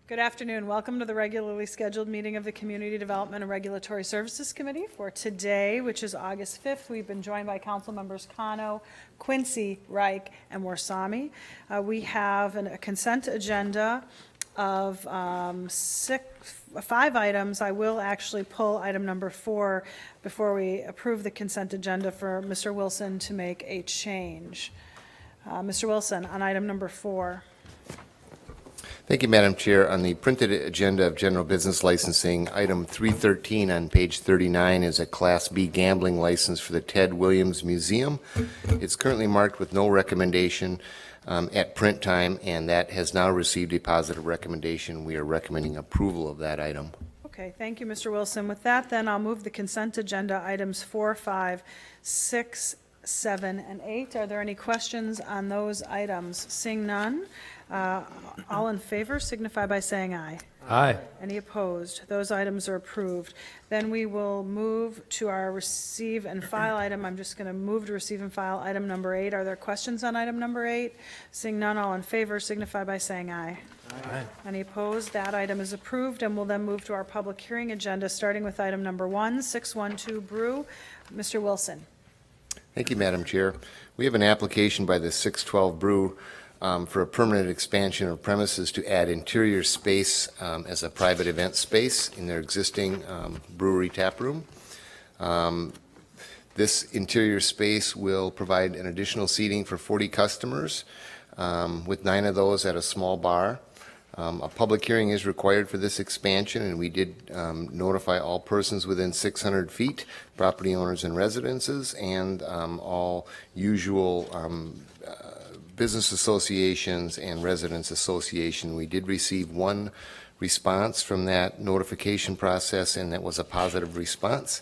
Good afternoon. Welcome to the regularly scheduled meeting of the Community Development and Regulatory Services Committee for today, which is August 5th. We've been joined by Council Members Kano, Quincy, Reich, and Warsami. We have a consent agenda of 5 items. I will actually pull item number 4 before we approve the consent agenda for Mr. Wilson to make a change. Mr. Wilson, on item number 4. Thank you, Madam Chair. On the printed agenda of general business licensing, item 313 on page 39 is a Class B gambling license for the Ted Williams Museum. It's currently marked with no recommendation at print time, and that has now received a positive recommendation. We are recommending approval of that item. Okay, thank you, Mr. Wilson. With that, then, I'll move the consent agenda items 4, 5, 6, 7, and 8. Are there any questions on those items? Seeing none, all in favor signify by saying aye. Aye. Any opposed? Those items are approved. Then we will move to our receive and file item. I'm just going to move to receive and file item number 8. Are there questions on item number 8? Seeing none, all in favor signify by saying aye. Aye. Any opposed? That item is approved, and we'll then move to our public hearing agenda, starting with item number 1, 612 Brew. Mr. Wilson. Thank you, Madam Chair. We have an application by the 612 Brew for a permanent expansion of premises to add interior space as a private event space in their existing brewery tap room. This interior space will provide an additional seating for 40 customers, with 9 of those at a small bar. A public hearing is required for this expansion, and we did notify all persons within 600 feet, property owners and residences, and all usual business associations and residents association. We did receive one response from that notification process, and that was a positive response.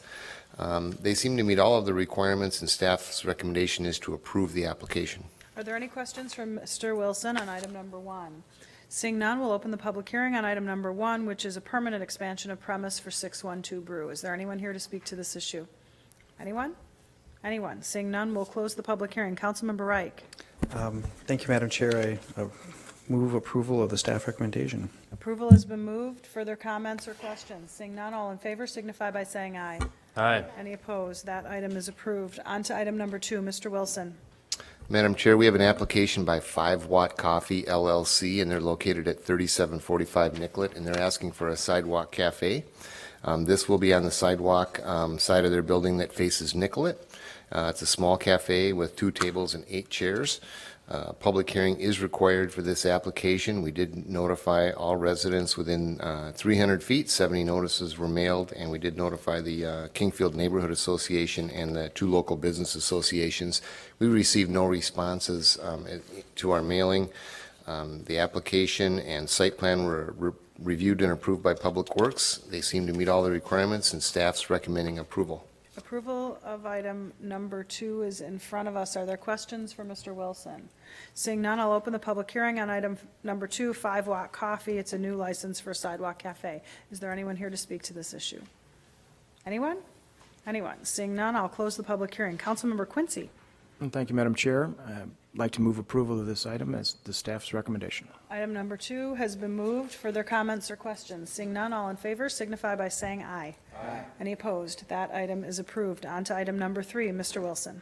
They seem to meet all of the requirements, and staff's recommendation is to approve the application. Are there any questions from Mr. Wilson on item number 1? Seeing none, we'll open the public hearing on item number 1, which is a permanent expansion of premise for 612 Brew. Is there anyone here to speak to this issue? Anyone? Anyone? Seeing none, we'll close the public hearing. Councilmember Reich. Thank you, Madam Chair. I move approval of the staff recommendation. Approval has been moved. Further comments or questions? Seeing none, all in favor signify by saying aye. Aye. Any opposed? That item is approved. On to item number 2, Mr. Wilson. Madam Chair, we have an application by 5 Watt Coffee LLC, and they're located at 3745 Nicollet, and they're asking for a sidewalk cafe. This will be on the sidewalk side of their building that faces Nicollet. It's a small cafe with 2 tables and 8 chairs. Public hearing is required for this application. We did notify all residents within 300 feet. 70 notices were mailed, and we did notify the Kingfield Neighborhood Association and the 2 local business associations. We received no responses to our mailing. The application and site plan were reviewed and approved by Public Works. They seem to meet all the requirements, and staff's recommending approval. Approval of item number 2 is in front of us. Are there questions for Mr. Wilson? Seeing none, I'll open the public hearing on item number 2, 5 Watt Coffee. It's a new license for a sidewalk cafe. Is there anyone here to speak to this issue? Anyone? Anyone? Seeing none, I'll close the public hearing. Councilmember Quincy. Thank you, Madam Chair. I'd like to move approval of this item as the staff's recommendation. Item number 2 has been moved. Further comments or questions? Seeing none, all in favor signify by saying aye. Aye. Any opposed? That item is approved. On to item number 3, Mr. Wilson.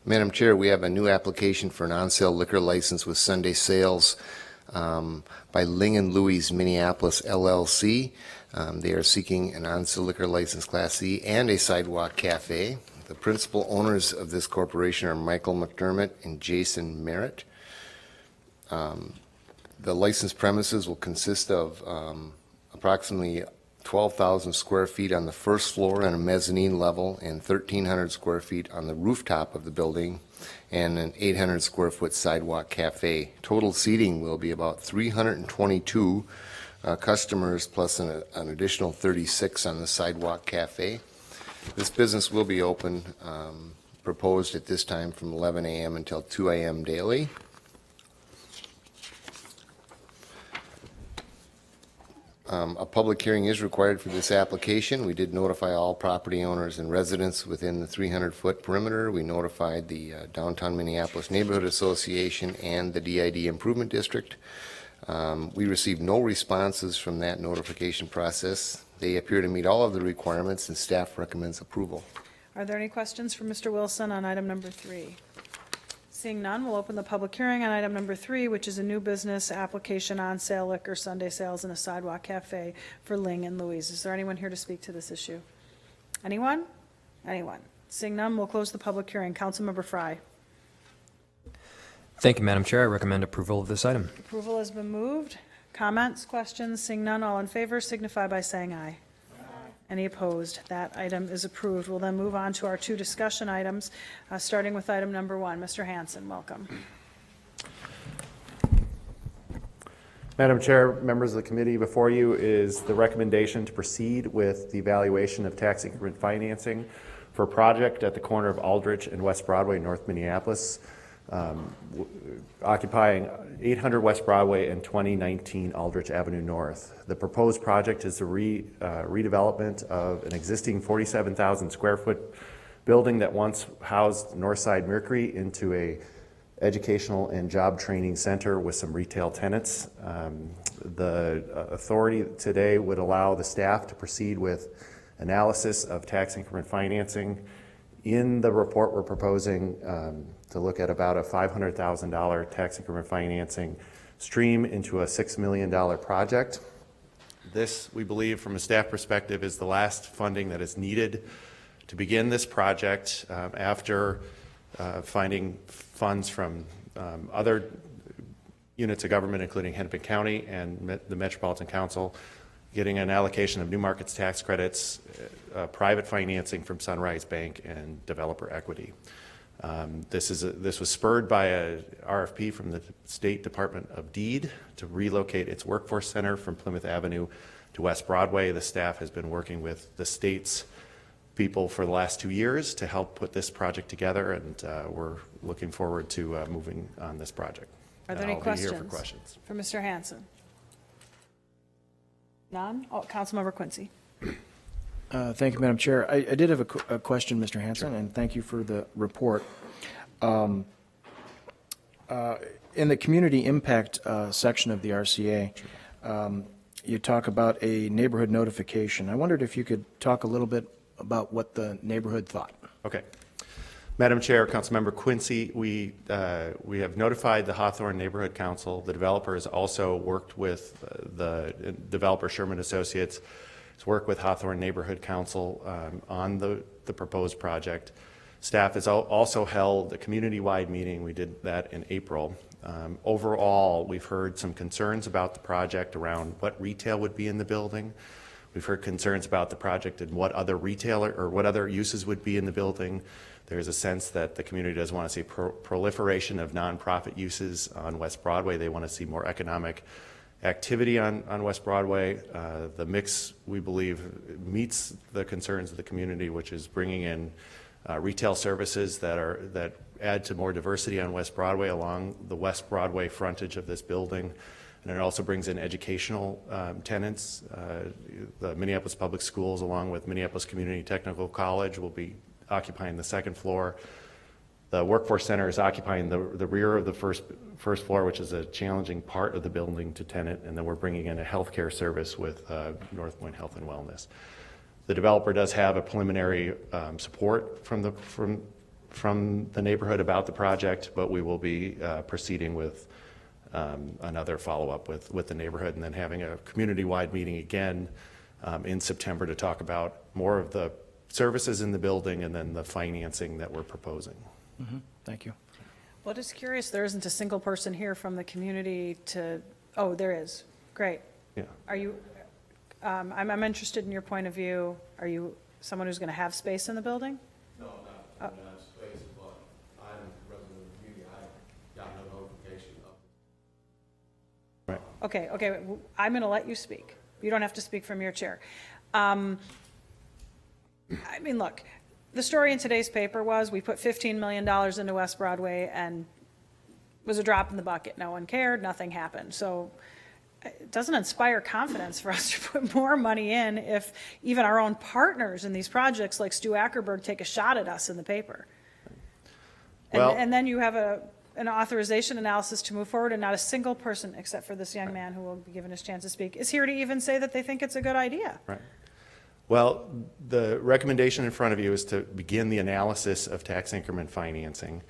Madam Chair, we have a new application for an on-sale liquor license with Sunday sales by Ling & Louie's Minneapolis LLC. They are seeking an on-sale liquor license Class C and a sidewalk cafe. The principal owners of this corporation are Michael McDermott and Jason Merritt. The licensed premises will consist of approximately 12,000 square feet on the first floor and a mezzanine level, and 1,300 square feet on the rooftop of the building, and an 800 square foot sidewalk cafe. Total seating will be about 322 customers plus an additional 36 on the sidewalk cafe. This business will be open, proposed at this time from 11 a.m. until 2 a.m. daily. A public hearing is required for this application. We did notify all property owners and residents within the 300-foot perimeter. We notified the Downtown Minneapolis Neighborhood Association and the DID Improvement District. We received no responses from that notification process. They appear to meet all of the requirements, and staff recommends approval. Are there any questions for Mr. Wilson on item number 3? Seeing none, we'll open the public hearing on item number 3, which is a new business application on sale liquor Sunday sales in a sidewalk cafe for Ling and Louise. Is there anyone here to speak to this issue? Anyone? Anyone? Seeing none, we'll close the public hearing. Councilmember Frye. Thank you, Madam Chair. I recommend approval of this item. Approval has been moved. Comments, questions? Seeing none, all in favor signify by saying aye. Any opposed? That item is approved. We'll then move on to our 2 discussion items, starting with item number 1. Mr. Hanson, welcome. Madam Chair, members of the committee, before you is the recommendation to proceed with the evaluation of tax increment financing for a project at the corner of Aldrich and West Broadway, North Minneapolis, occupying 800 West Broadway and 2019 Aldrich Avenue North. The proposed project is the redevelopment of an existing 47,000 square foot building that once housed Northside Mercury into a educational and job training center with some retail tenants. The authority today would allow the staff to proceed with analysis of tax increment financing. In the report, we're proposing to look at about a $500,000 tax increment financing stream into a $6 million project. This, we believe, from a staff perspective, is the last funding that is needed to begin this project after finding funds from other units of government, including Hennepin County and the Metropolitan Council, getting an allocation of New Markets tax credits, private financing from Sunrise Bank, and developer equity. This was spurred by a RFP from the State Department of Deed to relocate its workforce center from Plymouth Avenue to West Broadway. The staff has been working with the state's people for the last 2 years to help put this project together, and we're looking forward to moving on this project. Are there any questions? I'll be here for questions. For Mr. Hanson? None? Oh, Councilmember Quincy. Thank you, Madam Chair. I did have a question, Mr. Hanson, and thank you for the report. In the community impact section of the RCA, you talk about a neighborhood notification. I wondered if you could talk a little bit about what the neighborhood thought. Okay. Madam Chair, Councilmember Quincy, we have notified the Hawthorne Neighborhood Council. The developer has also worked with the developer Sherman Associates. Has worked with Hawthorne Neighborhood Council on the proposed project. Staff has also held a community-wide meeting. We did that in April. Overall, we've heard some concerns about the project around what retail would be in the building. We've heard concerns about the project and what other retailer or what other uses would be in the building. There's a sense that the community does want to see proliferation of nonprofit uses on West Broadway. They want to see more economic activity on West Broadway. The mix, we believe, meets the concerns of the community, which is bringing in retail services that add to more diversity on West Broadway along the West Broadway frontage of this building. And it also brings in educational tenants. The Minneapolis Public Schools, along with Minneapolis Community Technical College, will be occupying the second floor. The Workforce Center is occupying the rear of the first floor, which is a challenging part of the building to tenant. And then we're bringing in a healthcare service with North Point Health and Wellness. The developer does have a preliminary support from the neighborhood about the project, but we will be proceeding with another follow-up with the neighborhood, and then having a community-wide meeting again in September to talk about more of the services in the building and then the financing that we're proposing. Mm-hmm. Thank you. Well, just curious, there isn't a single person here from the community to, oh, there is. Great. Yeah. Are you, I'm interested in your point of view. Are you someone who's going to have space in the building? No, not space, but I'm a resident of the community. I got no notification of it. Right. Okay, I'm going to let you speak. You don't have to speak from your chair. I mean, look, the story in today's paper was we put $15 million into West Broadway and it was a drop in the bucket. No one cared, nothing happened. So it doesn't inspire confidence for us to put more money in if even our own partners in these projects like Stu Ackerberg take a shot at us in the paper. And, Well, and then you have a an authorization analysis to move forward, and not a single person, except for this young man who will be given his chance to speak, is here to even say that they think it's a good idea. Right. Well, the recommendation in front of you is to begin the analysis of tax increment financing.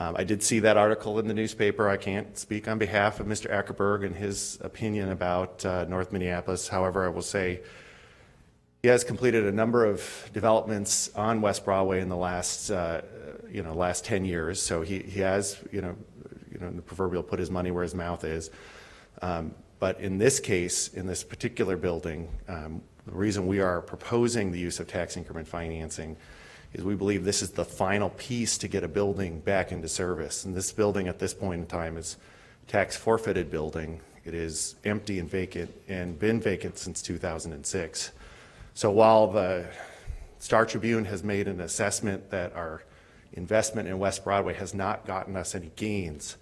I did see that article in the newspaper. I can't speak on behalf of Mr. Ackerberg and his opinion about North Minneapolis. However, I will say he has completed a number of developments on West Broadway in the last, last 10 years. So he has, the proverbial put his money where his mouth is. But in this case, in this particular building, the reason we are proposing the use of tax increment financing is we believe this is the final piece to get a building back into service. And this building at this point in time is a tax forfeited building. It is empty and vacant and been vacant since 2006. So while the Star Tribune has made an assessment that our investment in West Broadway has not gotten us any gains,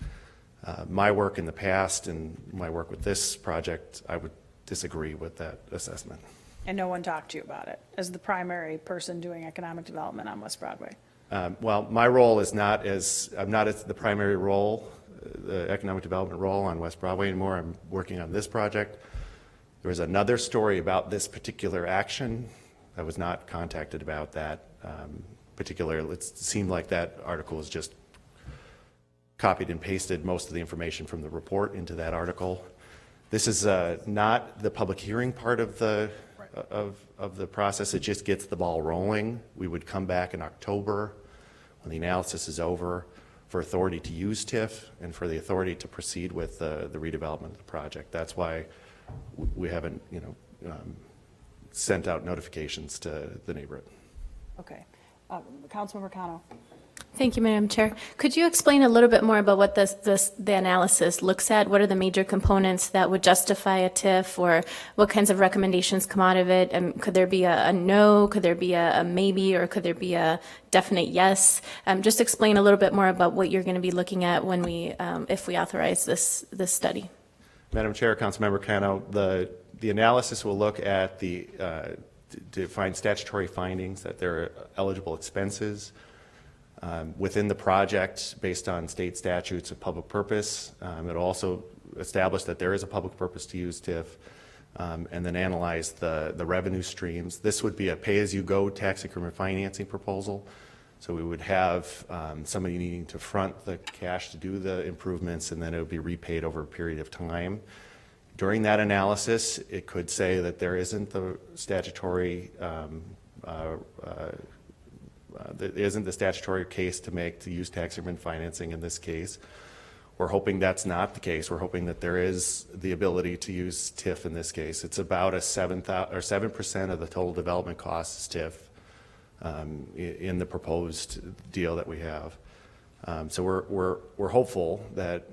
my work in the past and my work with this project, I would disagree with that assessment. And no one talked to you about it as the primary person doing economic development on West Broadway. Well, my role is I'm not as the primary role, the economic development role on West Broadway anymore. I'm working on this project. There was another story about this particular action. I was not contacted about that particular. It seemed like that article was just copied and pasted most of the information from the report into that article. This is not the public hearing part of the process. It just gets the ball rolling. We would come back in October when the analysis is over for authority to use TIF and for the authority to proceed with the redevelopment of the project. That's why we haven't, sent out notifications to the neighborhood. Okay. Councilmember Cano. Thank you, Madam Chair. Could you explain a little bit more about what the analysis looks at? What are the major components that would justify a TIF, or what kinds of recommendations come out of it? Could there be a no? Could there be a maybe? Or could there be a definite yes? Just explain a little bit more about what you're going to be looking at when if we authorize this study. Madam Chair, Councilmember Cano, the analysis will look at to find statutory findings that there are eligible expenses within the project based on state statutes of public purpose. It'll also establish that there is a public purpose to use TIF, and then analyze the revenue streams. This would be a pay-as-you-go tax increment financing proposal. So we would have somebody needing to front the cash to do the improvements, and then it would be repaid over a period of time. During that analysis, it could say that there isn't the statutory there isn't the statutory case to make to use tax increment financing in this case. We're hoping that's not the case. We're hoping that there is the ability to use TIF in this case. It's about 7% of the total development cost is TIF in the proposed deal that we have. So we're hopeful that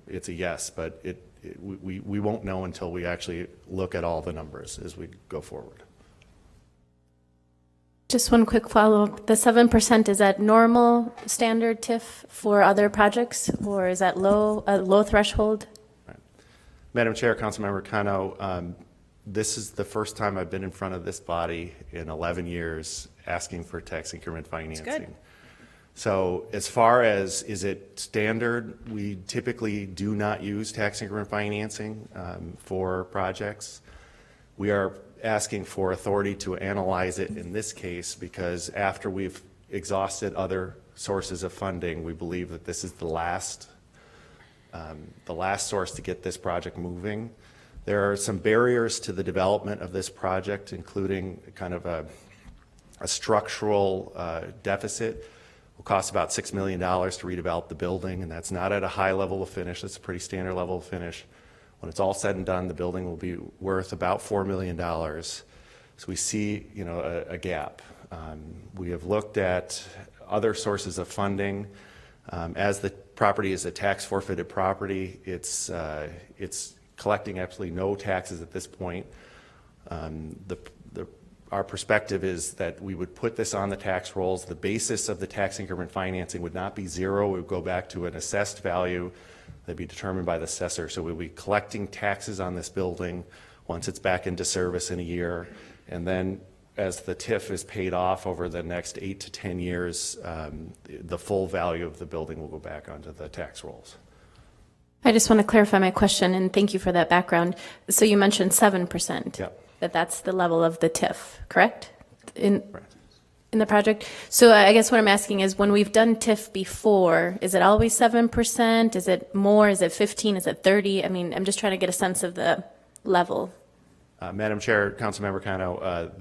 it's a yes, but we won't know until we actually look at all the numbers as we go forward. Just one quick follow-up. The 7%, is that normal standard TIF for other projects, or is that a low threshold? Right. Madam Chair, Councilmember Cano, this is the first time I've been in front of this body in 11 years asking for tax increment financing. That's good. So as far as is it standard, we typically do not use tax increment financing for projects. We are asking for authority to analyze it in this case because after we've exhausted other sources of funding, we believe that this is the last source to get this project moving. There are some barriers to the development of this project, including kind of a structural deficit. It will cost about $6 million to redevelop the building, and that's not at a high level of finish. That's a pretty standard level of finish. When it's all said and done, the building will be worth about $4 million. So we see, a gap. We have looked at other sources of funding. As the property is a tax forfeited property, it's collecting absolutely no taxes at this point. Our perspective is that we would put this on the tax rolls. The basis of the tax increment financing would not be zero. We would go back to an assessed value that'd be determined by the assessor. So we'll be collecting taxes on this building once it's back into service in a year. And then as the TIF is paid off over the next 8 to 10 years, the full value of the building will go back onto the tax rolls. I just want to clarify my question, and thank you for that background. So you mentioned 7%. Yep. That's the level of the TIF, correct? Right. In the project? So I guess what I'm asking is, when we've done TIF before, is it always 7%? Is it more? Is it 15? Is it 30? I mean, I'm just trying to get a sense of the level. Madam Chair, Councilmember Cano,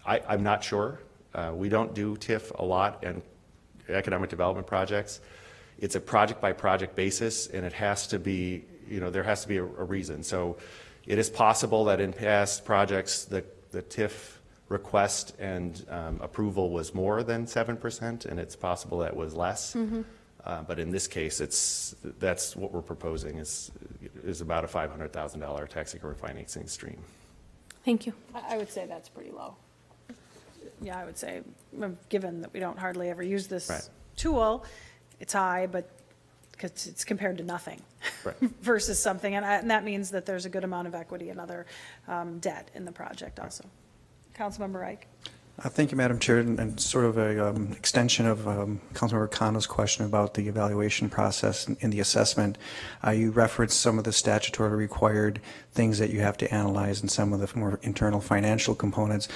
I'm not sure. We don't do TIF a lot in economic development projects. It's a project-by-project basis, and it has to be, there has to be a reason. So it is possible that in past projects, the TIF request and approval was more than 7%, and it's possible that was less. But in this case, that's what we're proposing is about a $500,000 tax increment financing stream. Thank you. I would say that's pretty low. Yeah, I would say, given that we don't hardly ever use this Right. tool, it's high, but because it's compared to nothing Right. versus something, and that means that there's a good amount of equity and other debt in the project also. Councilmember Reich. Thank you, Madam Chair, and sort of a extension of Councilmember Kano's question about the evaluation process in the assessment. You referenced some of the statutorily required things that you have to analyze and some of the more internal financial components.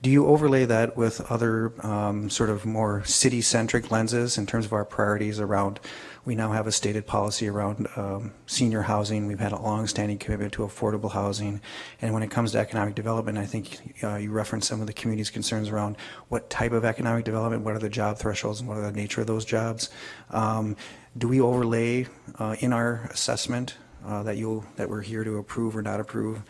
Do you overlay that with other sort of more city-centric lenses in terms of our priorities around, we now have a stated policy around senior housing. We've had a long-standing commitment to affordable housing. And when it comes to economic development, I think you referenced some of the community's concerns around what type of economic development, what are the job thresholds, and what are the nature of those jobs. Do we overlay in our assessment that we're here to approve or not approve?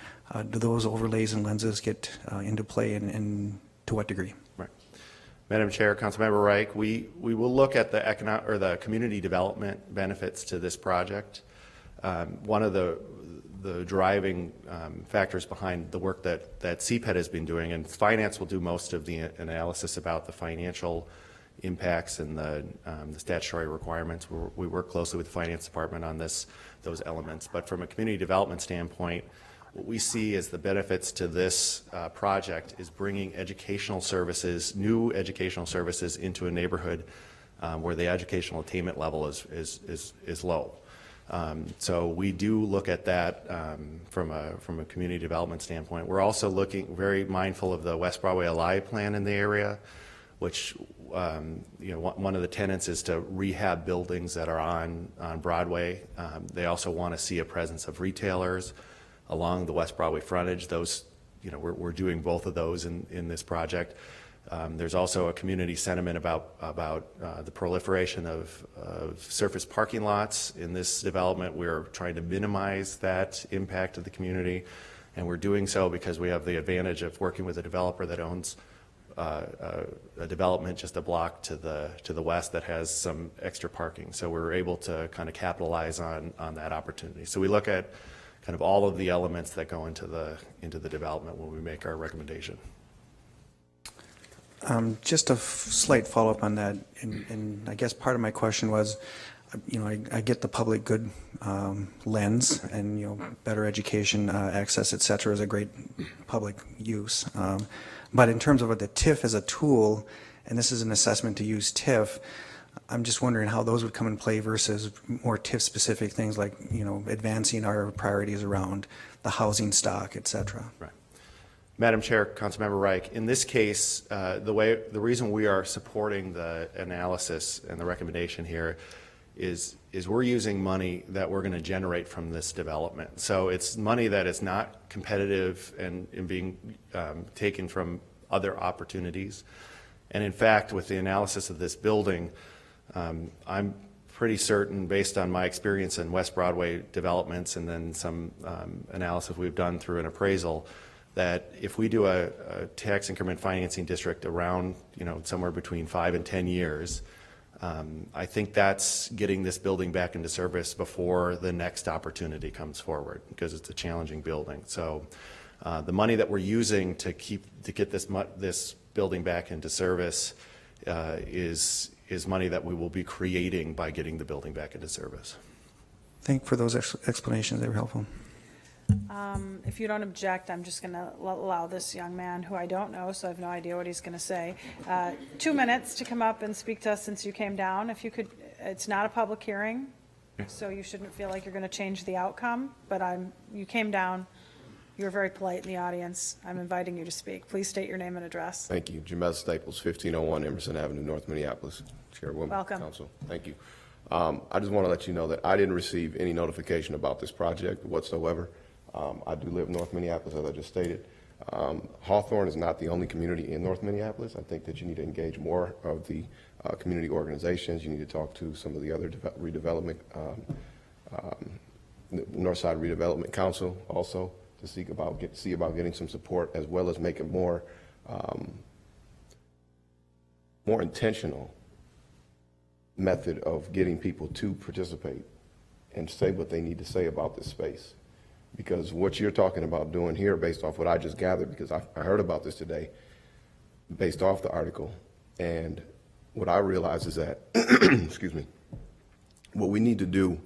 Do those overlays and lenses get into play, and to what degree? Right. Madam Chair, Councilmember Reich, we will look at the economic or the community development benefits to this project. One of the driving factors behind the work that CPED has been doing, and finance will do most of the analysis about the financial impacts and the statutory requirements. We work closely with the finance department on those elements. But from a community development standpoint, what we see as the benefits to this project is bringing educational services, new educational services, into a neighborhood where the educational attainment level is low. So we do look at that from a community development standpoint. We're also looking very mindful of the West Broadway Alive plan in the area, which one of the tenets is to rehab buildings that are on Broadway. They also want to see a presence of retailers along the West Broadway frontage. Those, we're doing both of those in this project. There's also a community sentiment about the proliferation of surface parking lots in this development. We're trying to minimize that impact of the community, and we're doing so because we have the advantage of working with a developer that owns a development just a block to the west that has some extra parking. So we're able to kind of capitalize on that opportunity. So we look at kind of all of the elements that go into the development when we make our recommendation. Just a slight follow-up on that, and I guess part of my question was, I get the public good lens, and better education, access, et cetera, is a great public use. But in terms of the TIF as a tool, and this is an assessment to use TIF, I'm just wondering how those would come in play versus more TIF-specific things like, advancing our priorities around the housing stock, et cetera. Right. Madam Chair, Councilmember Reich, in this case, the reason we are supporting the analysis and the recommendation here is we're using money that we're going to generate from this development. So it's money that is not competitive and being taken from other opportunities. And in fact, with the analysis of this building, I'm pretty certain, based on my experience in West Broadway developments and then some analysis we've done through an appraisal, that if we do a tax increment financing district around, somewhere between 5 and 10 years, I think that's getting this building back into service before the next opportunity comes forward, because it's a challenging building. So the money that we're using to get this building back into service is money that we will be creating by getting the building back into service. Thank you for those explanations. They were helpful. If you don't object, I'm just going to allow this young man, who I don't know, so I have no idea what he's going to say, 2 minutes to come up and speak to us since you came down. If you could, it's not a public hearing, so you shouldn't feel like you're going to change the outcome, but you came down, you were very polite in the audience. I'm inviting you to speak. Please state your name and address. Thank you. Jamez Staples, 1501 Emerson Avenue, North Minneapolis. Chairwoman. Welcome. Council. Thank you. I just want to let you know that I didn't receive any notification about this project whatsoever. I do live in North Minneapolis, as I just stated. Hawthorne is not the only community in North Minneapolis. I think that you need to engage more of the community organizations. You need to talk to some of the other redevelopment, Northside Redevelopment Council also to see about getting some support, as well as make it more intentional method of getting people to participate and say what they need to say about this space. Because what you're talking about doing here, based off what I just gathered, because I heard about this today, based off the article, and what I realize is that, excuse me, what we need to do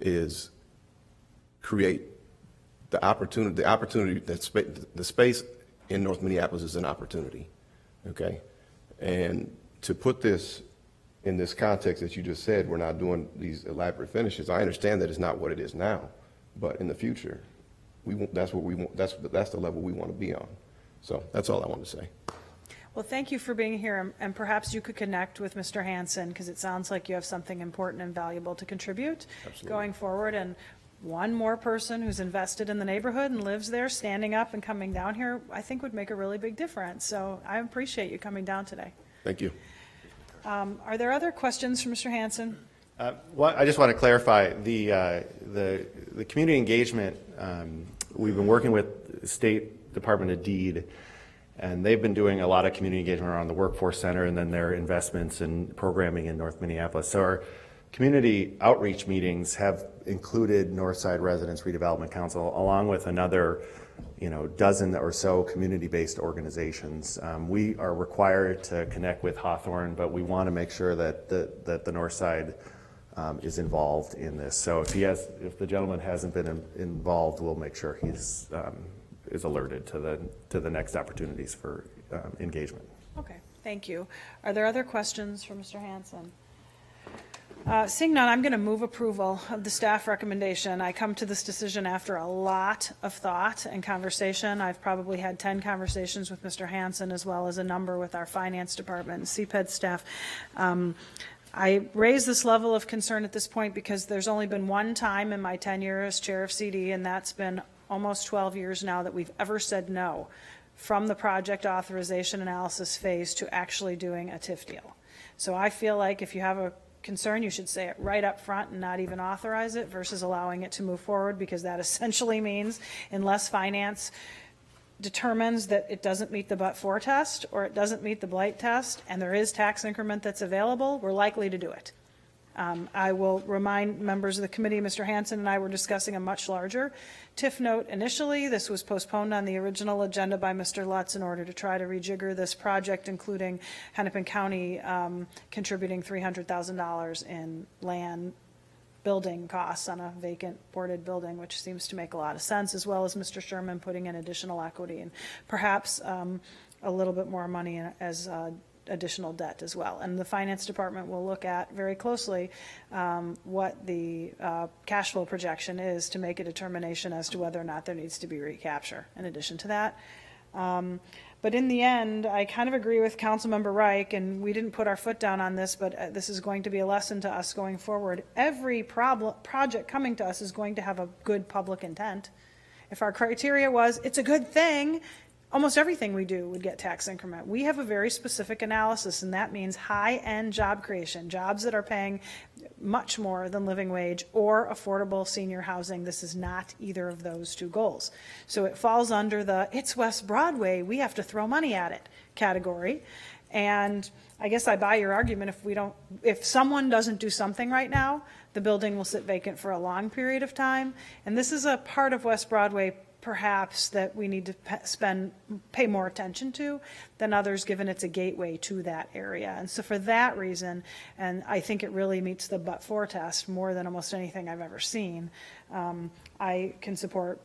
is create the opportunity that the space in North Minneapolis is an opportunity, okay? And to put this in this context that you just said, we're not doing these elaborate finishes. I understand that it's not what it is now, but in the future, that's what we want. That's the level we want to be on. So that's all I want to say. Well, thank you for being here, and perhaps you could connect with Mr. Hanson, because it sounds like you have something important and valuable to contribute going forward. And one more person who's invested in the neighborhood and lives there, standing up and coming down here, I think would make a really big difference. So I appreciate you coming down today. Thank you. Are there other questions for Mr. Hanson? Well, I just want to clarify the community engagement. We've been working with the State Department of Deed, and they've been doing a lot of community engagement around the workforce center and then their investments in programming in North Minneapolis. So our community outreach meetings have included Northside Residents Redevelopment Council, along with another, dozen or so community-based organizations. We are required to connect with Hawthorne, but we want to make sure that the Northside is involved in this. So if the gentleman hasn't been involved, we'll make sure he's is alerted to the next opportunities for engagement. Okay, thank you. Are there other questions for Mr. Hanson? Seeing none, I'm going to move approval of the staff recommendation. I come to this decision after a lot of thought and conversation. I've probably had 10 conversations with Mr. Hanson, as well as a number with our finance department and CPED staff. I raise this level of concern at this point because there's only been one time in my tenure as chair of CD, and that's been almost 12 years now, that we've ever said no from the project authorization analysis phase to actually doing a TIF deal. So I feel like if you have a concern, you should say it right up front and not even authorize it versus allowing it to move forward, because that essentially means unless finance determines that it doesn't meet the but-for test or it doesn't meet the blight test and there is tax increment that's available, we're likely to do it. I will remind members of the committee, Mr. Hanson and I were discussing a much larger TIF note initially. This was postponed on the original agenda by Mr. Lutz in order to try to rejigger this project, including Hennepin County contributing $300,000 in land building costs on a vacant boarded building, which seems to make a lot of sense, as well as Mr. Sherman putting in additional equity and perhaps a little bit more money as additional debt as well. And the finance department will look at very closely what the cash flow projection is to make a determination as to whether or not there needs to be recapture in addition to that. But in the end, I kind of agree with Councilmember Reich, and we didn't put our foot down on this, but this is going to be a lesson to us going forward. Every project coming to us is going to have a good public intent. If our criteria was, it's a good thing, almost everything we do would get tax increment. We have a very specific analysis, and that means high-end job creation, jobs that are paying much more than living wage, or affordable senior housing. This is not either of those two goals. So it falls under the it's West Broadway, we have to throw money at it category. And I guess I buy your argument. If someone doesn't do something right now, the building will sit vacant for a long period of time. And this is a part of West Broadway perhaps that we need to pay more attention to than others, given it's a gateway to that area. And so for that reason, and I think it really meets the but-for test more than almost anything I've ever seen, I can support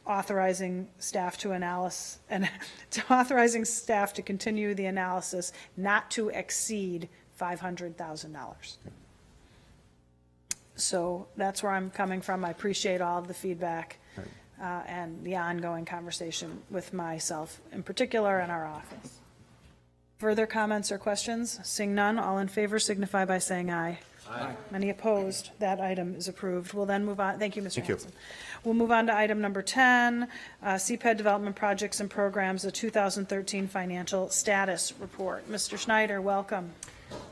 authorizing staff to authorizing staff to continue the analysis not to exceed $500,000. So that's where I'm coming from. I appreciate all of the feedback and the ongoing conversation with myself in particular and our office. Further comments or questions? Seeing none, all in favor signify by saying aye. Aye. Any opposed? That item is approved. We'll then move on. Thank you, Mr. Hanson. We'll move on to item number 10, CPED Development Projects and Programs, the 2013 Financial Status Report. Mr. Schneider, welcome.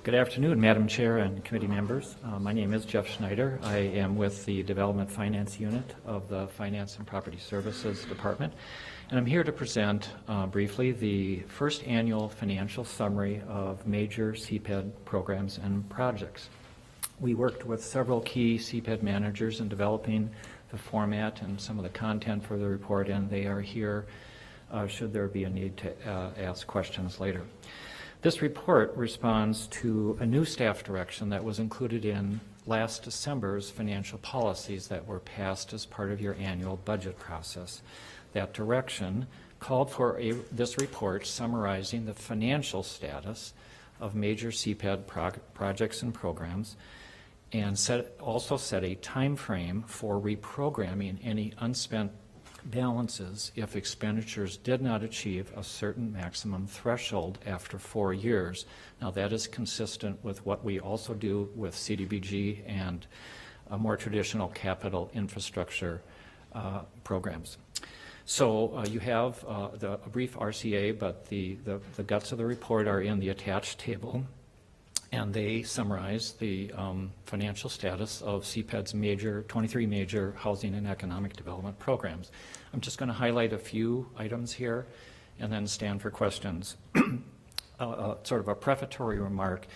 Good afternoon, Madam Chair and committee members. My name is Jeff Schneider. I am with the Development Finance Unit of the Finance and Property Services Department, and I'm here to present briefly the first annual financial summary of major CPED programs and projects. We worked with several key CPED managers in developing the format and some of the content for the report, and they are here should there be a need to ask questions later. This report responds to a new staff direction that was included in last December's financial policies that were passed as part of your annual budget process. That direction called for this report summarizing the financial status of major CPED projects and programs, and also set a time frame for reprogramming any unspent balances if expenditures did not achieve a certain maximum threshold after 4 years. Now, that is consistent with what we also do with CDBG and more traditional capital infrastructure programs. So you have a brief RCA, but the guts of the report are in the attached table, and they summarize the financial status of CPED's 23 major housing and economic development programs. I'm just going to highlight a few items here and then stand for questions. Sort of a prefatory remark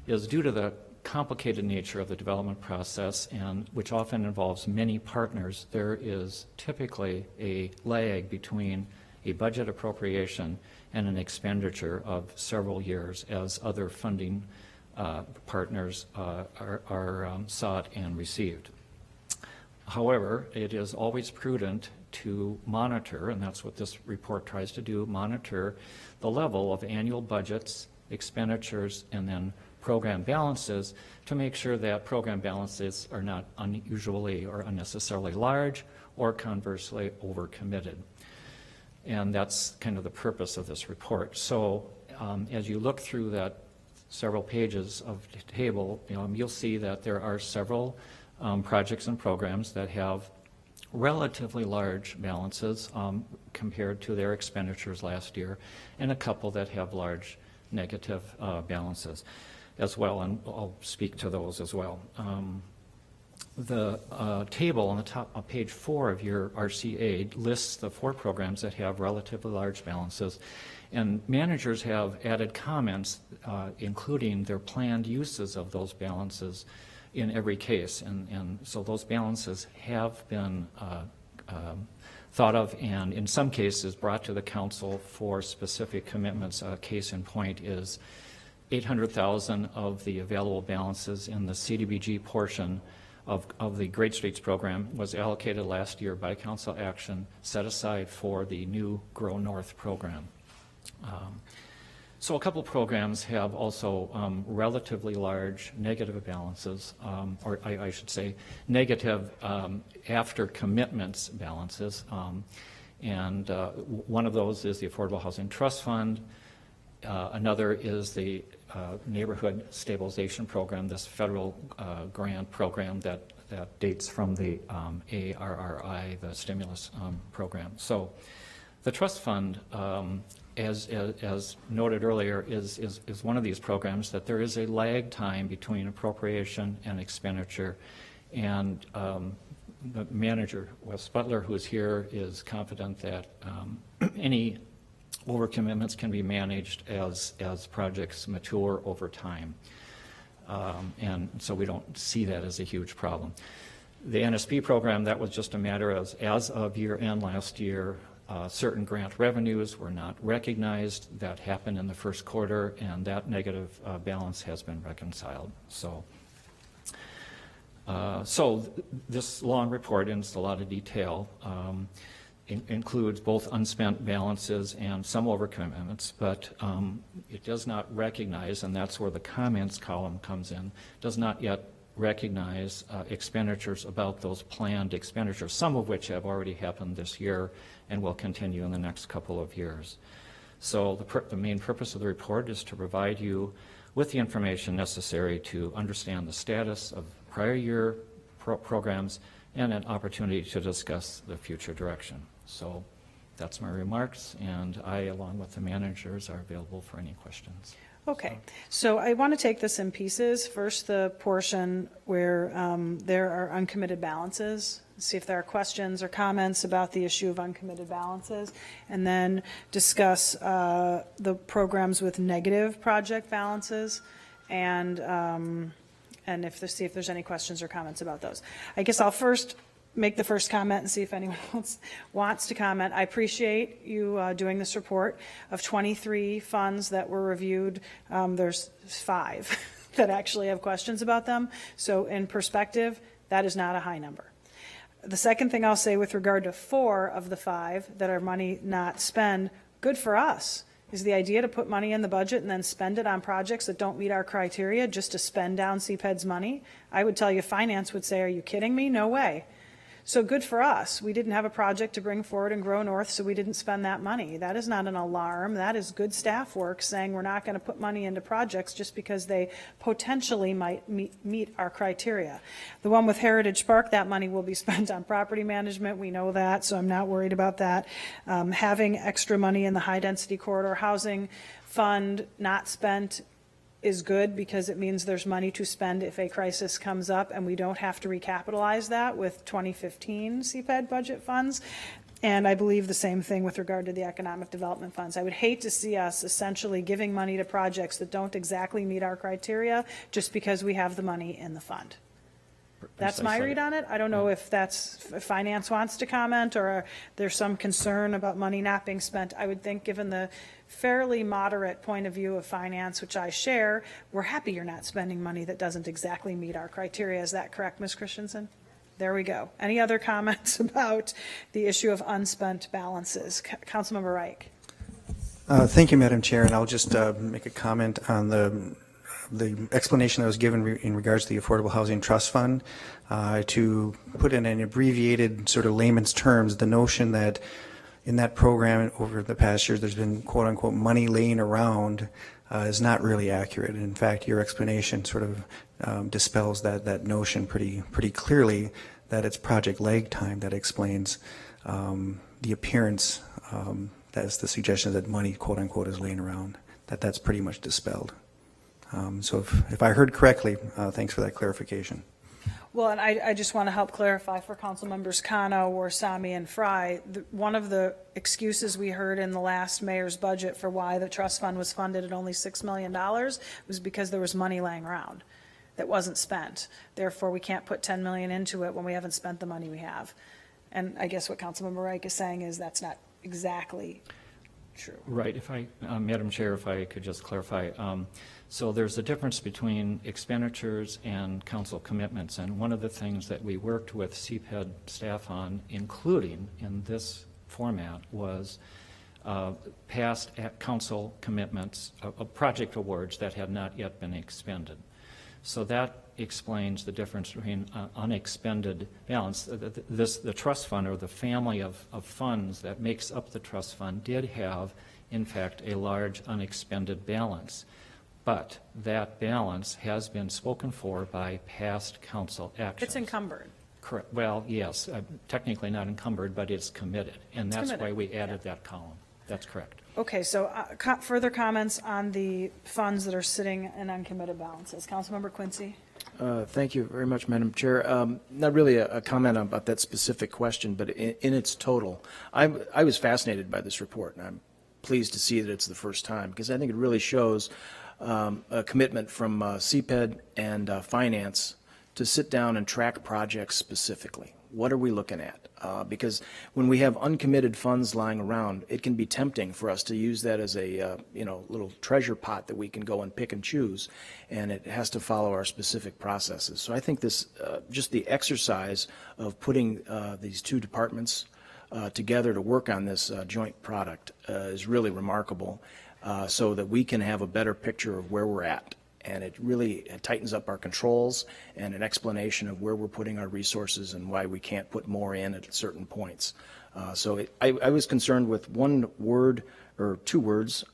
is due to the complicated nature of the development process, and which often involves many partners, there is typically a lag between a budget appropriation and an expenditure of several years as other funding partners are sought and received. However, it is always prudent to monitor, and that's what this report tries to do, monitor the level of annual budgets, expenditures, and then program balances to make sure that program balances are not unusually or unnecessarily large or conversely overcommitted. And that's kind of the purpose of this report. So as you look through that several pages of the table, you'll see that there are several projects and programs that have relatively large balances compared to their expenditures last year, and a couple that have large negative balances as well, and I'll speak to those as well. The table on the top of page 4 of your RCA lists the 4 programs that have relatively large balances, and managers have added comments, including their planned uses of those balances in every case. And so those balances have been thought of and in some cases brought to the council for specific commitments. A case in point is $800,000 of the available balances in the CDBG portion of the Great Streets program was allocated last year by council action, set aside for the new Grow North program. So a couple programs have also relatively large negative balances, or I should say negative after commitments balances. And one of those is the Affordable Housing Trust Fund. Another is the Neighborhood Stabilization Program, this federal grant program that dates from the ARRI, the stimulus program. So the trust fund, as noted earlier, is one of these programs that there is a lag time between appropriation and expenditure. And the manager, Wes Butler, who is here, is confident that any overcommitments can be managed as projects mature over time. And so we don't see that as a huge problem. The NSP program, that was just a matter of, as of year end last year, certain grant revenues were not recognized. That happened in the first quarter, and that negative balance has been reconciled. So This long report, and it's a lot of detail, includes both unspent balances and some overcommitments, but it does not recognize, and that's where the comments column comes in, does not yet recognize expenditures about those planned expenditures, some of which have already happened this year and will continue in the next couple of years. So the main purpose of the report is to provide you with the information necessary to understand the status of prior year programs and an opportunity to discuss the future direction. So that's my remarks, and I, along with the managers, are available for any questions. Okay, so I want to take this in pieces. First, the portion where there are uncommitted balances, see if there are questions or comments about the issue of uncommitted balances, and then discuss the programs with negative project balances, and see if there's any questions or comments about those. I guess I'll first make the first comment and see if anyone else wants to comment. I appreciate you doing this report. Of 23 funds that were reviewed, there's 5 that actually have questions about them. So in perspective, that is not a high number. The second thing I'll say with regard to 4 of the 5 that are money not spent, good for us. Is the idea to put money in the budget and then spend it on projects that don't meet our criteria just to spend down CPED's money? I would tell you finance would say, are you kidding me? No way. So good for us. We didn't have a project to bring forward and grow north, so we didn't spend that money. That is not an alarm. That is good staff work saying we're not going to put money into projects just because they potentially might meet our criteria. The one with Heritage Park, that money will be spent on property management. We know that, so I'm not worried about that. Having extra money in the high-density corridor housing fund not spent is good because it means there's money to spend if a crisis comes up, and we don't have to recapitalize that with 2015 CPED budget funds. And I believe the same thing with regard to the economic development funds. I would hate to see us essentially giving money to projects that don't exactly meet our criteria just because we have the money in the fund. That's my read on it. I don't know if finance wants to comment or there's some concern about money not being spent. I would think given the fairly moderate point of view of finance, which I share, we're happy you're not spending money that doesn't exactly meet our criteria. Is that correct, Ms. Christensen? There we go. Any other comments about the issue of unspent balances? Councilmember Reich. Thank you, Madam Chair, and I'll just make a comment on the explanation that was given in regards to the Affordable Housing Trust Fund. To put in an abbreviated sort of layman's terms, the notion that in that program over the past years there's been quote unquote money laying around is not really accurate. In fact, your explanation sort of dispels that notion pretty clearly, that it's project lag time that explains the appearance, that's the suggestion that money quote unquote is laying around, that's pretty much dispelled. So if I heard correctly, thanks for that clarification. Well, and I just want to help clarify for Council Members Kano, Warsami, and Fry. One of the excuses we heard in the last mayor's budget for why the trust fund was funded at only $6 million was because there was money laying around that wasn't spent. Therefore, we can't put $10 million into it when we haven't spent the money we have. And I guess what Councilmember Reich is saying is that's not exactly true. Right. If I, Madam Chair, if I could just clarify. So there's a difference between expenditures and council commitments, and one of the things that we worked with CPED staff on, including in this format, was past council commitments of project awards that had not yet been expended. So that explains the difference between unexpended balance. The trust fund, or the family of funds that makes up the trust fund, did have, in fact, a large unexpended balance. But that balance has been spoken for by past council actions. It's encumbered. Correct. Well, yes, technically not encumbered, but it's committed. And that's why we added that column. That's correct. Okay, so further comments on the funds that are sitting in uncommitted balances. Councilmember Quincy. Thank you very much, Madam Chair. Not really a comment about that specific question, but in its total, I was fascinated by this report, and I'm pleased to see that it's the first time, because I think it really shows a commitment from CPED and finance to sit down and track projects specifically. What are we looking at? Because when we have uncommitted funds lying around, it can be tempting for us to use that as a little treasure pot that we can go and pick and choose, and it has to follow our specific processes. So I think this, just the exercise of putting these two departments together to work on this joint product is really remarkable, so that we can have a better picture of where we're at. And it really tightens up our controls and an explanation of where we're putting our resources and why we can't put more in at certain points. I was concerned with one word or two words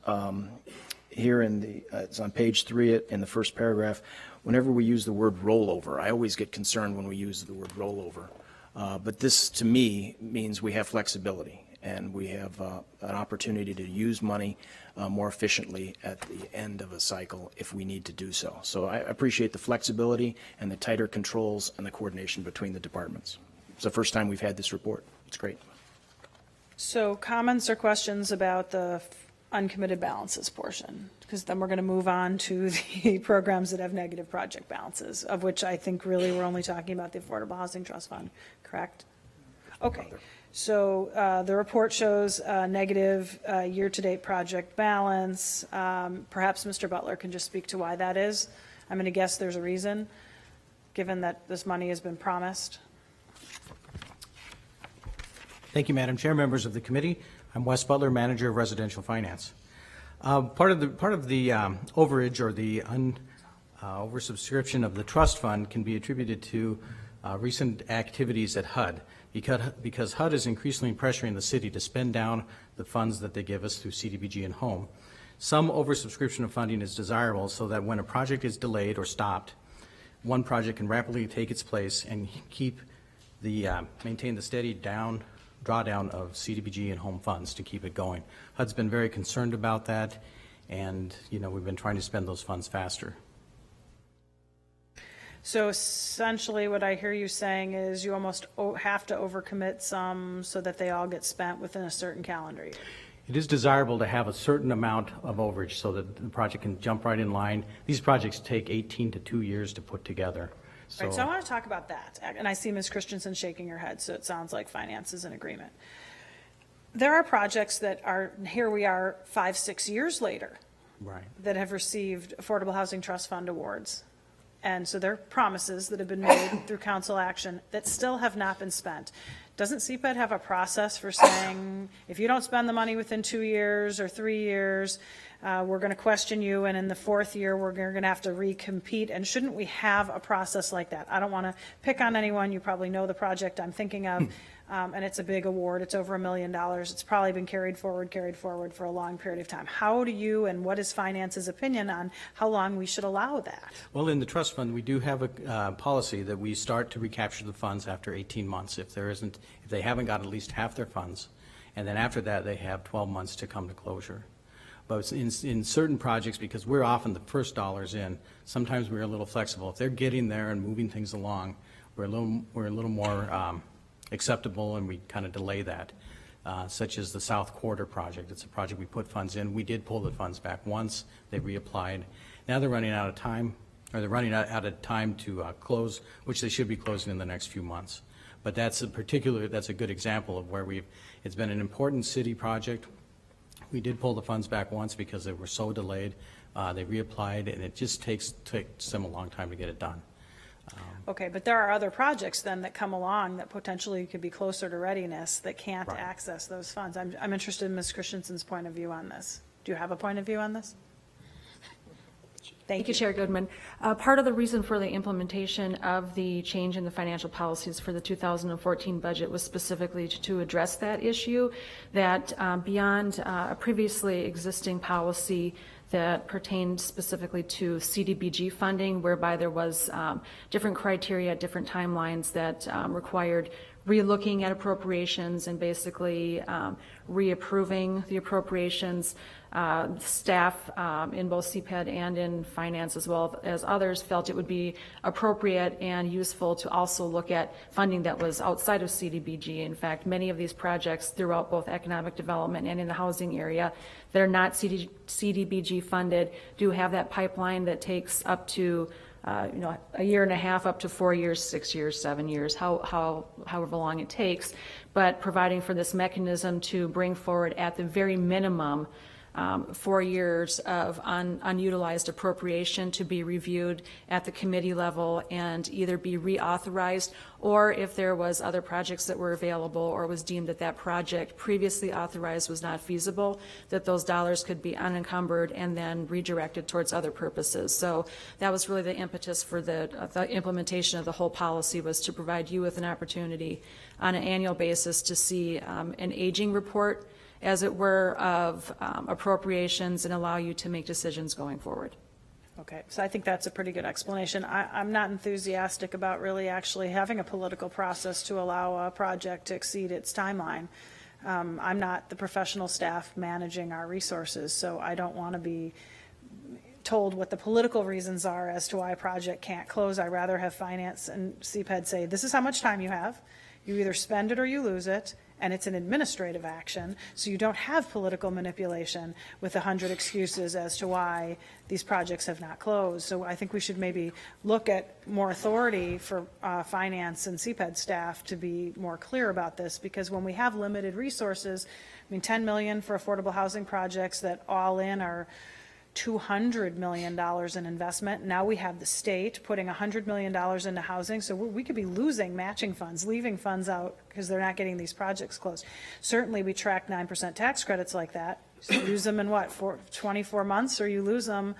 here it's on page 3 in the first paragraph. Whenever we use the word rollover, I always get concerned when we use the word rollover. But this, to me, means we have flexibility and we have an opportunity to use money more efficiently at the end of a cycle if we need to do so. So I appreciate the flexibility and the tighter controls and the coordination between the departments. It's the first time we've had this report. It's great. So comments or questions about the uncommitted balances portion? Because then we're going to move on to the programs that have negative project balances, of which I think really we're only talking about the Affordable Housing Trust Fund, correct? Okay. So the report shows negative year-to-date project balance. Perhaps Mr. Butler can just speak to why that is. I'm going to guess there's a reason, given that this money has been promised. Thank you, Madam Chair, members of the committee. I'm Wes Butler, Manager of Residential Finance. Part of the overage or the oversubscription of the trust fund can be attributed to recent activities at HUD. Because HUD is increasingly pressuring the city to spend down the funds that they give us through CDBG and home. Some oversubscription of funding is desirable so that when a project is delayed or stopped, one project can rapidly take its place and maintain the steady drawdown of CDBG and home funds to keep it going. HUD's been very concerned about that, and we've been trying to spend those funds faster. So essentially what I hear you saying is you almost have to overcommit some so that they all get spent within a certain calendar year. It is desirable to have a certain amount of overage so that the project can jump right in line. These projects take 18 to 2 years to put together. Right, so I want to talk about that. And I see Ms. Christensen shaking her head, so it sounds like finance is in agreement. There are projects that are, here we are 5-6 years later, right, that have received Affordable Housing Trust Fund awards. And so there are promises that have been made through council action that still have not been spent. Doesn't CPED have a process for saying, if you don't spend the money within 2 years or 3 years, we're going to question you, and in the 4th year, we're going to have to recompete? And shouldn't we have a process like that? I don't want to pick on anyone. You probably know the project I'm thinking of, and it's a big award. It's over $1 million. It's probably been carried forward for a long period of time. How do you, and what is finance's opinion on how long we should allow that? Well, in the trust fund, we do have a policy that we start to recapture the funds after 18 months if they haven't got at least half their funds, and then after that they have 12 months to come to closure. But in certain projects, because we're often the first dollars in, sometimes we're a little flexible. If they're getting there and moving things along, we're a little more acceptable, and we kind of delay that. Such as the South Quarter project. It's a project we put funds in. We did pull the funds back once. They reapplied. Now they're running out of time, or they're running out of time to close, which they should be closing in the next few months. But that's a good example of where it's been an important city project. We did pull the funds back once because they were so delayed. They reapplied, and it just takes them a long time to get it done. Okay, but there are other projects then that come along that potentially could be closer to readiness that can't Right. access those funds. I'm interested in Ms. Christensen's point of view on this. Do you have a point of view on this? Thank you, Chair Goodman. Part of the reason for the implementation of the change in the financial policies for the 2014 budget was specifically to address that issue, that beyond a previously existing policy that pertained specifically to CDBG funding, whereby there was different criteria, different timelines that required relooking at appropriations and basically reapproving the appropriations. Staff in both CPED and in finance, as well as others, felt it would be appropriate and useful to also look at funding that was outside of CDBG. In fact, many of these projects throughout both economic development and in the housing area that are not CDBG funded do have that pipeline that takes up to a year and a half up to 4 years, 6 years, 7 years, however long it takes, but providing for this mechanism to bring forward at the very minimum 4 years of unutilized appropriation to be reviewed at the committee level and either be reauthorized, or if there was other projects that were available or was deemed that that project previously authorized was not feasible, that those dollars could be unencumbered and then redirected towards other purposes. So that was really the impetus for the implementation of the whole policy, was to provide you with an opportunity on an annual basis to see an aging report, as it were, of appropriations and allow you to make decisions going forward. Okay, so I think that's a pretty good explanation. I'm not enthusiastic about really actually having a political process to allow a project to exceed its timeline. I'm not the professional staff managing our resources, so I don't want to be told what the political reasons are as to why a project can't close. I'd rather have finance and CPED say, this is how much time you have. You either spend it or you lose it, and it's an administrative action, so you don't have political manipulation with 100 excuses as to why these projects have not closed. So I think we should maybe look at more authority for finance and CPED staff to be more clear about this, because when we have limited resources, I mean, 10 million for affordable housing projects that all in are $200 million in investment. Now we have the state putting $100 million into housing, so we could be losing matching funds, leaving funds out because they're not getting these projects closed. Certainly, we track 9% tax credits like that. So use them in what, 24 months, or you lose them.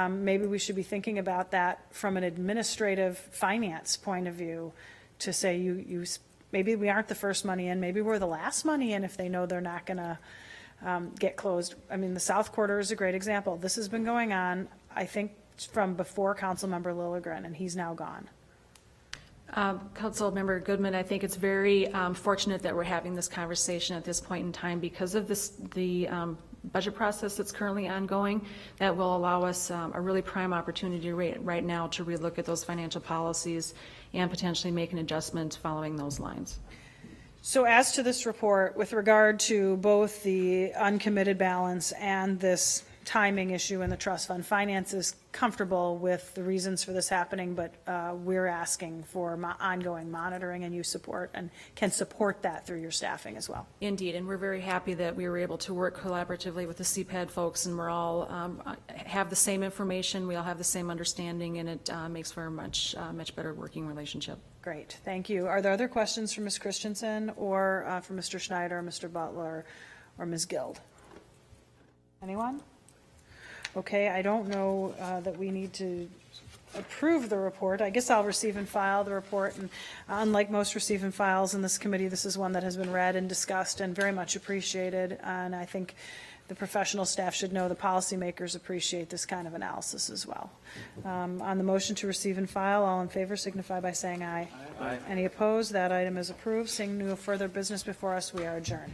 Maybe we should be thinking about that from an administrative finance point of view, to say you maybe we aren't the first money in, maybe we're the last money in if they know they're not going to get closed. I mean, the South Quarter is a great example. This has been going on, I think, from before Councilmember Lilligren, and he's now gone. Councilmember Goodman, I think it's very fortunate that we're having this conversation at this point in time because of the budget process that's currently ongoing. That will allow us a really prime opportunity right now to relook at those financial policies and potentially make an adjustment following those lines. So as to this report, with regard to both the uncommitted balance and this timing issue in the trust fund, finance is comfortable with the reasons for this happening, but we're asking for ongoing monitoring, and you support and can support that through your staffing as well. Indeed, and we're very happy that we were able to work collaboratively with the CPED folks, and we're all have the same information, we all have the same understanding, and it makes for a much better working relationship. Great, thank you. Are there other questions for Ms. Christensen or for Mr. Schneider, Mr. Butler, or Ms. Guild? Anyone? Okay, I don't know that we need to approve the report. I guess I'll receive and file the report, and unlike most receive and files in this committee, this is one that has been read and discussed and very much appreciated, and I think the professional staff should know the policymakers appreciate this kind of analysis as well. On the motion to receive and file, all in favor signify by saying aye. Aye. Any opposed? That item is approved. Seeing no further business before us, we are adjourned.